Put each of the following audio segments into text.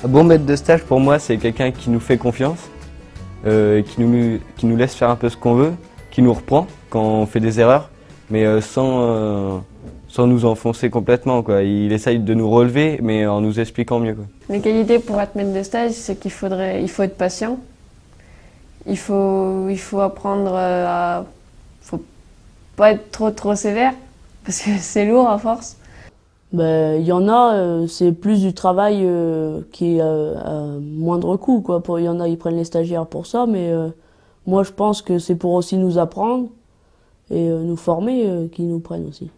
Un bon maître de stage pour moi c'est quelqu'un qui nous fait confiance, qui nous laisse faire un peu ce qu'on veut, qui nous reprend quand on fait des erreurs, mais sans nous enfoncer complètement, quoi. Il essaye de nous relever mais en nous expliquant mieux, quoi. Les qualités pour être maître de stage, c'est il faut être patient, il faut apprendre faut pas être trop sévère parce que c'est lourd à force. Ben, y en a, c'est plus du travail qui est à moindre coût, quoi. Il y en a, ils prennent les stagiaires pour ça, mais moi je pense que c'est pour aussi nous apprendre et nous former qu'ils nous prennent aussi.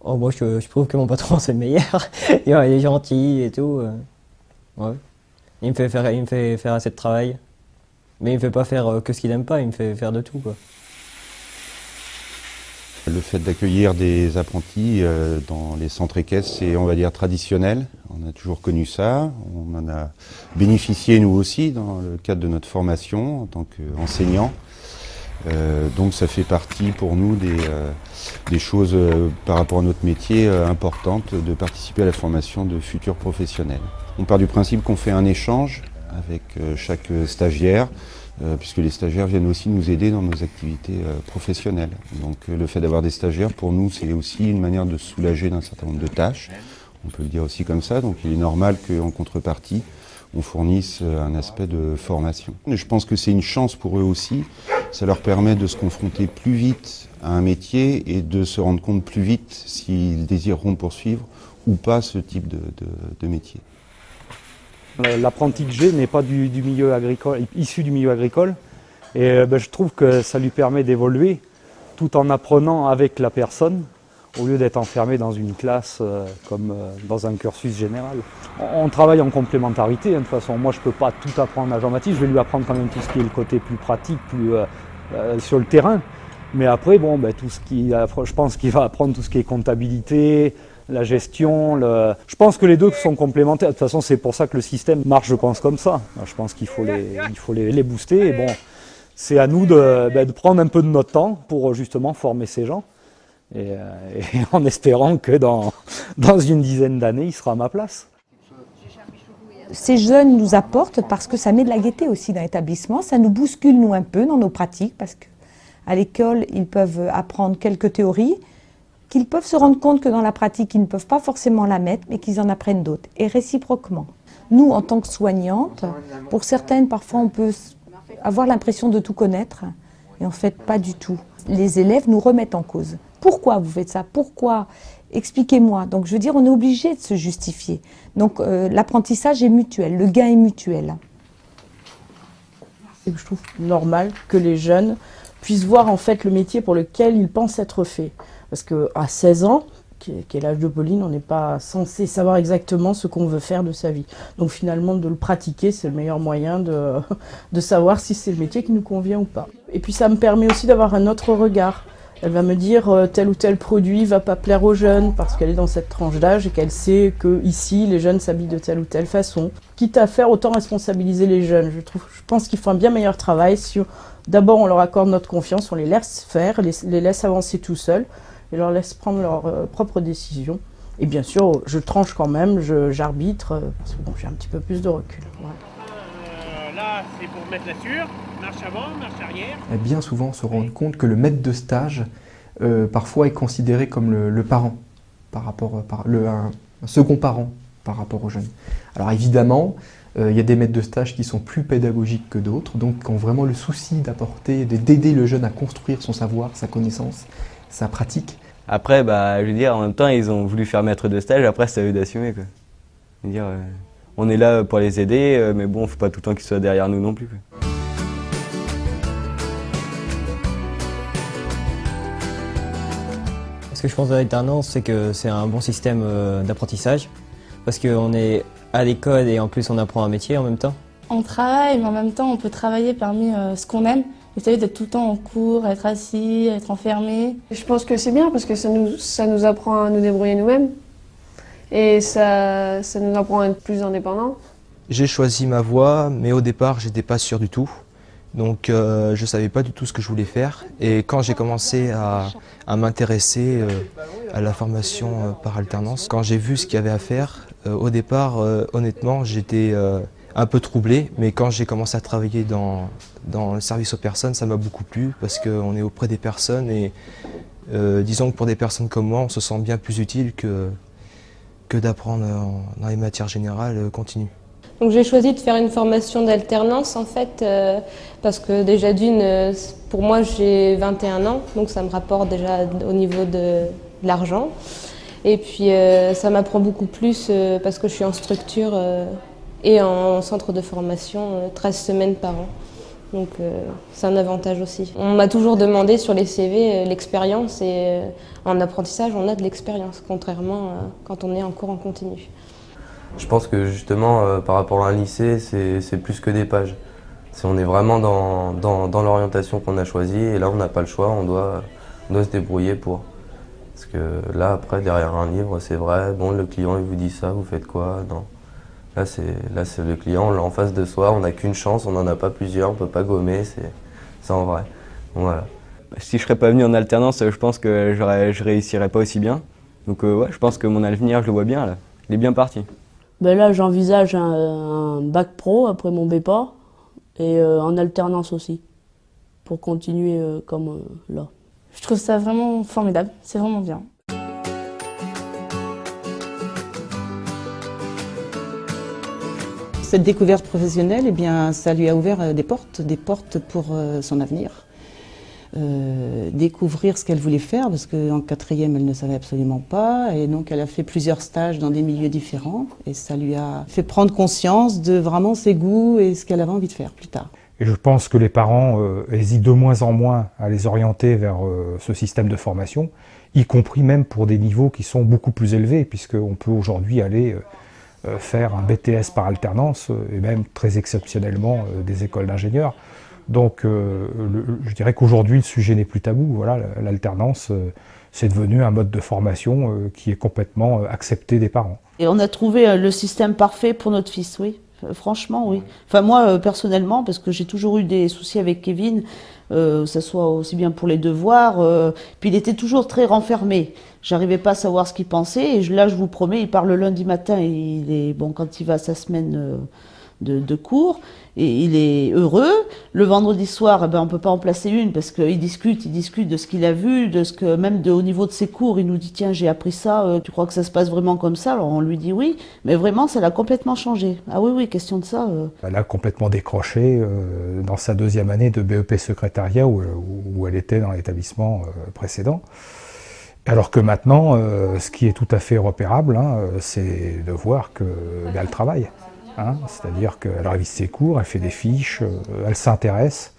Oh, moi je trouve que mon patron c'est le meilleur. Il est gentil et tout. Ouais. Il me fait faire assez de travail. Mais il me fait pas faire que ce qu'il aime pas, il me fait faire de tout, quoi. Le fait d'accueillir des apprentis dans les centres équestres, c'est, on va dire, traditionnel. On a toujours connu ça. On en a bénéficié nous aussi dans le cadre de notre formation en tant qu'enseignant. Donc ça fait partie pour nous des choses par rapport à notre métier importantes de participer à la formation de futurs professionnels. On part du principe qu'on fait un échange avec chaque stagiaire, puisque les stagiaires viennent aussi nous aider dans nos activités professionnelles. Donc le fait d'avoir des stagiaires, pour nous, c'est aussi une manière de se soulager d'un certain nombre de tâches. On peut le dire aussi comme ça. Donc il est normal qu'en contrepartie, on fournisse un aspect de formation. Et je pense que c'est une chance pour eux aussi. Ça leur permet de se confronter plus vite à un métier et de se rendre compte plus vite s'ils désireront poursuivre ou pas ce type de métier. L'apprenti que j'ai n'est pas du milieu agricole, issu du milieu agricole, et je trouve que ça lui permet d'évoluer tout en apprenant avec la personne, au lieu d'être enfermé dans une classe comme dans un cursus général. On travaille en complémentarité, hein, de toute façon. Moi je ne peux pas tout apprendre à Jean-Baptiste, je vais lui apprendre quand même tout ce qui est le côté plus pratique, plus sur le terrain. Mais après, bon, je pense qu'il va apprendre tout ce qui est comptabilité, la gestion. Je pense que les deux sont complémentaires. De toute façon, c'est pour ça que le système marche, je pense, comme ça. Je pense qu'il faut les booster. Et bon, c'est à nous de prendre un peu de notre temps pour justement former ces gens. Et en espérant que dans une dizaine d'années, il sera à ma place. Ces jeunes nous apportent parce que ça met de la gaieté aussi dans l'établissement. Ça nous bouscule, nous, un peu dans nos pratiques, parce qu'à l'école, ils peuvent apprendre quelques théories, qu'ils peuvent se rendre compte que dans la pratique, ils ne peuvent pas forcément la mettre, mais qu'ils en apprennent d'autres, et réciproquement. Nous, en tant que soignantes, pour certaines, parfois, on peut avoir l'impression de tout connaître, et en fait, pas du tout. Les élèves nous remettent en cause. Pourquoi vous faites ça? Pourquoi? Expliquez-moi. Donc, je veux dire, on est obligé de se justifier. Donc, l'apprentissage est mutuel, le gain est mutuel. Je trouve normal que les jeunes puissent voir en fait le métier pour lequel ils pensent être faits. Parce qu'à 16 ans, qui est l'âge de Pauline, on n'est pas censé savoir exactement ce qu'on veut faire de sa vie. Donc finalement, de le pratiquer, c'est le meilleur moyen de savoir si c'est le métier qui nous convient ou pas. Et puis ça me permet aussi d'avoir un autre regard. Elle va me dire tel ou tel produit va pas plaire aux jeunes parce qu'elle est dans cette tranche d'âge et qu'elle sait que ici les jeunes s'habillent de telle ou telle façon. Quitte à faire autant responsabiliser les jeunes. Je pense qu'ils font un bien meilleur travail si d'abord on leur accorde notre confiance, on les laisse faire, les laisse avancer tout seuls et leur laisse prendre leurs propres décisions. Et bien sûr, je tranche quand même, j'arbitre parce que bon, j'ai un petit peu plus de recul. Voilà. Là, c'est pour mettre la sûre, marche avant, marche arrière. Et bien souvent, on se rend compte que le maître de stage, parfois, est considéré comme le parent, un second parent par rapport aux jeunes. Alors évidemment, il y a des maîtres de stage qui sont plus pédagogiques que d'autres, donc qui ont vraiment le souci d'aider le jeune à construire son savoir, sa connaissance, sa pratique. Après, je veux dire, en même temps, ils ont voulu faire maître de stage, après c'est à eux d'assumer, quoi. Je veux dire, on est là pour les aider, mais bon, faut pas tout le temps qu'ils soient derrière nous non plus, quoi. Ce que je pense de l'alternance, c'est que c'est un bon système d'apprentissage, parce qu'on est à l'école et en plus on apprend un métier en même temps. On travaille, mais en même temps on peut travailler parmi ce qu'on aime. Il s'agit d'être tout le temps en cours, être assis, être enfermé. Je pense que c'est bien parce que ça nous apprend à nous débrouiller nous-mêmes et ça nous apprend à être plus indépendants. J'ai choisi ma voie, mais au départ j'étais pas sûr du tout. Donc je ne savais pas du tout ce que je voulais faire. Et quand j'ai commencé à m'intéresser à la formation par alternance, quand j'ai vu ce qu'il y avait à faire, au départ, honnêtement, j'étais un peu troublé. Mais quand j'ai commencé à travailler dans le service aux personnes, ça m'a beaucoup plu parce qu'on est auprès des personnes et disons que pour des personnes comme moi, on se sent bien plus utile que d'apprendre dans les matières générales continues. Donc j'ai choisi de faire une formation d'alternance en fait parce que déjà d'une, pour moi j'ai 21 ans, donc ça me rapporte déjà au niveau de l'argent. Et puis ça m'apprend beaucoup plus parce que je suis en structure et en centre de formation 13 semaines par an. Donc c'est un avantage aussi. On m'a toujours demandé sur les CV l'expérience et en apprentissage on a de l'expérience, contrairement quand on est en cours en continu. Je pense que justement par rapport à un lycée c'est plus que des pages. On est vraiment dans l'orientation qu'on a choisie et là on n'a pas le choix, on doit se débrouiller pour. Parce que là après derrière un livre c'est vrai, bon le client il vous dit ça, vous faites quoi? Non. Là c'est le client, on l'a en face de soi, on n'a qu'une chance, on n'en a pas plusieurs, on ne peut pas gommer, c'est en vrai. Bon, voilà. Si je serais pas venu en alternance, je pense que je réussirais pas aussi bien. Donc ouais, je pense que mon avenir, je le vois bien là. Il est bien parti. Ben là, j'envisage un bac pro après mon BEPA et en alternance aussi, pour continuer comme là. Je trouve ça vraiment formidable, c'est vraiment bien. Cette découverte professionnelle, eh bien, ça lui a ouvert des portes pour son avenir. Découvrir ce qu'elle voulait faire, parce qu'en quatrième, elle ne savait absolument pas. Et donc, elle a fait plusieurs stages dans des milieux différents. Et ça lui a fait prendre conscience de vraiment ses goûts et ce qu'elle avait envie de faire plus tard. Et je pense que les parents hésitent de moins en moins à les orienter vers ce système de formation, y compris même pour des niveaux qui sont beaucoup plus élevés, puisqu'on peut aujourd'hui aller faire un BTS par alternance, et même très exceptionnellement des écoles d'ingénieurs. Donc je dirais qu'aujourd'hui le sujet n'est plus tabou. Voilà, l'alternance c'est devenu un mode de formation qui est complètement accepté des parents. Et on a trouvé le système parfait pour notre fils, oui. Franchement, oui. Enfin moi personnellement, parce que j'ai toujours eu des soucis avec Kevin, ça soit aussi bien pour les devoirs, puis il était toujours très renfermé. J'arrivais pas à savoir ce qu'il pensait, et là je vous promets, il part le lundi matin, et il est bon quand il va à sa semaine de cours, et il est heureux. Le vendredi soir, on peut pas en placer une parce qu'il discute de ce qu'il a vu, de ce que même au niveau de ses cours, il nous dit tiens j'ai appris ça, tu crois que ça se passe vraiment comme ça? Alors on lui dit oui, mais vraiment ça l'a complètement changé. Ah oui, question de ça. Elle a complètement décroché dans sa deuxième année de BEP secrétariat où elle était dans l'établissement précédent. Alors que maintenant, ce qui est tout à fait repérable, c'est de voir qu'elle travaille. C'est-à-dire qu'elle révise ses cours, elle fait des fiches, elle s'intéresse,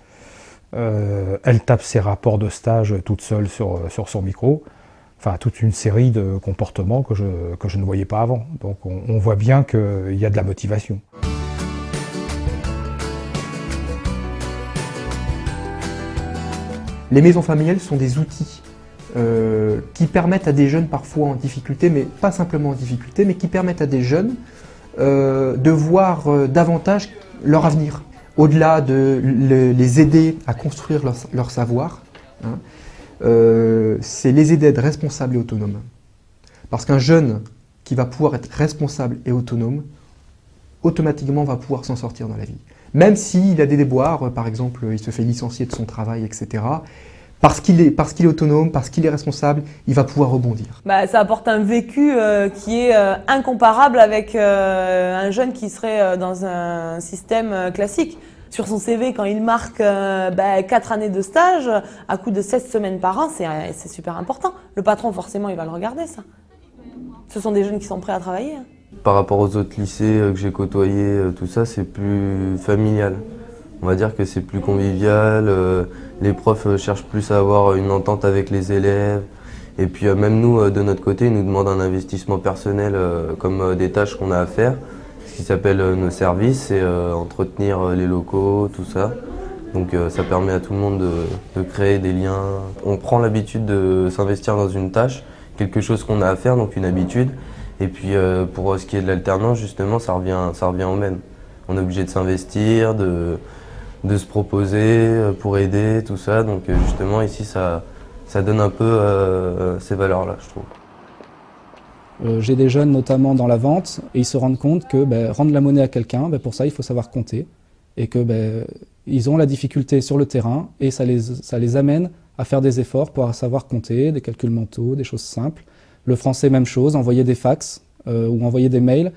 elle tape ses rapports de stage toute seule sur son micro. Enfin, toute une série de comportements que je ne voyais pas avant. Donc on voit bien qu'il y a de la motivation. Les maisons familiales sont des outils qui permettent à des jeunes parfois en difficulté, mais pas simplement en difficulté, mais qui permettent à des jeunes de voir davantage leur avenir, au-delà de les aider à construire leur savoir, c'est les aider à être responsables et autonomes. Parce qu'un jeune qui va pouvoir être responsable et autonome, automatiquement va pouvoir s'en sortir dans la vie. Même s'il a des déboires, par exemple il se fait licencier de son travail, etc., parce qu'il est autonome, parce qu'il est responsable, il va pouvoir rebondir. Ça apporte un vécu qui est incomparable avec un jeune qui serait dans un système classique. Sur son CV, quand il marque 4 années de stage, à coup de 16 semaines par an, c'est super important. Le patron, forcément, il va le regarder, ça. Ce sont des jeunes qui sont prêts à travailler. Par rapport aux autres lycées que j'ai côtoyés, tout ça, c'est plus familial. On va dire que c'est plus convivial, les profs cherchent plus à avoir une entente avec les élèves. Et puis même nous, de notre côté, ils nous demandent un investissement personnel comme des tâches qu'on a à faire. Ce qui s'appelle nos services, c'est entretenir les locaux, tout ça. Donc ça permet à tout le monde de créer des liens. On prend l'habitude de s'investir dans une tâche, quelque chose qu'on a à faire, donc une habitude. Et puis pour ce qui est de l'alternance, justement, ça revient au même. On est obligé de s'investir, de se proposer pour aider, tout ça. Donc justement ici ça donne un peu ces valeurs-là, je trouve. J'ai des jeunes notamment dans la vente et ils se rendent compte que rendre la monnaie à quelqu'un, pour ça il faut savoir compter et que ils ont la difficulté sur le terrain et ça les amène à faire des efforts pour savoir compter, des calculs mentaux, des choses simples. Le français, même chose, envoyer des fax ou envoyer des mails.